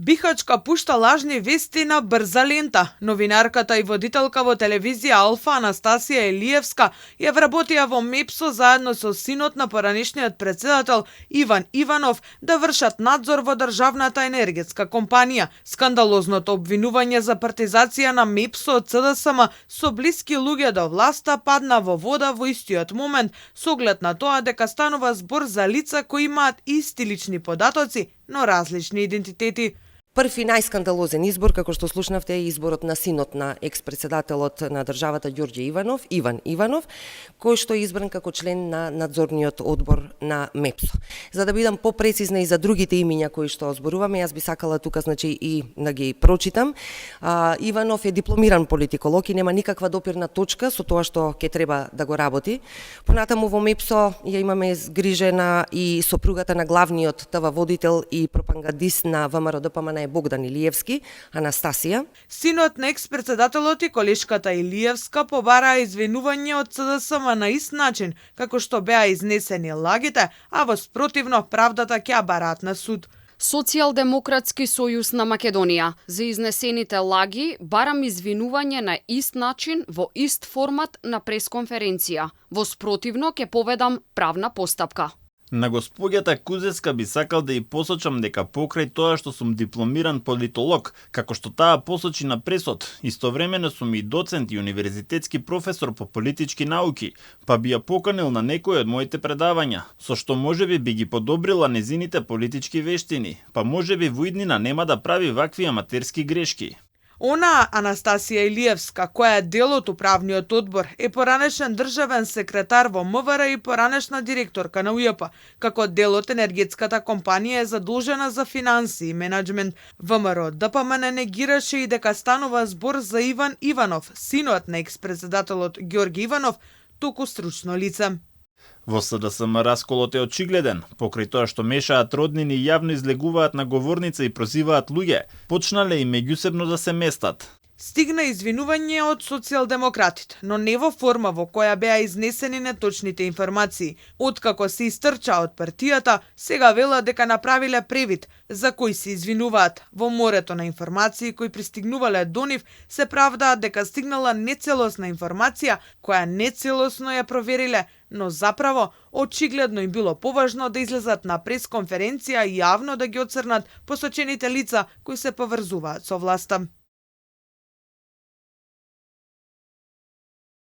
Бихачка пушта лажни вести на брза лента. Новинарката и водителка во телевизија Алфа Анастасија Елиевска ја вработија во МЕПСО заедно со синот на поранешниот председател Иван Иванов да вршат надзор во државната енергетска компанија. Скандалозното обвинување за партизација на МЕПСО од ЦДСМ со блиски луѓе до власта падна во вода во истиот момент, со оглед на тоа дека станува збор за лица кои имаат исти лични податоци, но различни идентитети. Први најскандалозен избор, како што слушнавте, е изборот на синот на екс-председателот на државата Ѓорѓе Иванов, Иван Иванов, кој што е избран како член на надзорниот одбор на МЕПСО. За да бидам попрецизна и за другите имиња кои што зборуваме, јас би сакала тука и да ги прочитам. Иванов е дипломиран политиколог и нема никаква допирна точка со тоа што ќе треба да го работи. Понатаму во МЕПСО ја имаме згрижена и сопругата на главниот ТВ водител и пропагандист на ВМРО ДПМН Богдан Илиевски, Анастасија. Синот на екс-председателот и колешката Илиевска побараа извинување од ЦДСМ на ист начин, како што беа изнесени лагите, а во спротивно правдата ќе бараат на суд. Социјалдемократски сојуз на Македонија. За изнесените лаги барам извинување на ист начин во ист формат на пресконференција. Во спротивно ќе поведам правна постапка. На господјата Кузеска би сакал да и посочам дека покрај тоа што сум дипломиран политолог, како што таа посочи на пресот, истовремено сум и доцент и универзитетски професор по политички науки, па би ја поканил на некој од моите предавања, со што можеби би ги подобрила незините политички вештини, па можеби во иднина нема да прави вакви аматерски грешки. Она Анастасија Илиевска, која е дел од управниот одбор, е поранешен државен секретар во МВР и поранешна директорка на УЈП. Како дел од енергетската компанија е задолжена за финанси и менаџмент. ВМРО ДПМН негираше и дека станува збор за Иван Иванов, синот на екс-председателот Ѓорѓе Иванов, туку стручно лице. Во СДСМ расколот е очигледен, покрај тоа што мешаат роднини и јавно излегуваат на говорница и прозиваат луѓе, почнале и меѓусебно да се местат. Стигна извинување од социјалдемократите, но не во форма во која беа изнесени неточните информации. Откако се истрча од партијата, сега велат дека направиле превид, за кој се извинуваат. Во морето на информации кои пристигнувале до нив, се правдаат дека стигнала нецелосна информација, која нецелосно ја провериле, но заправо очигледно им било поважно да излезат на пресконференција и јавно да ги оцрнат посочените лица кои се поврзуваат со власта.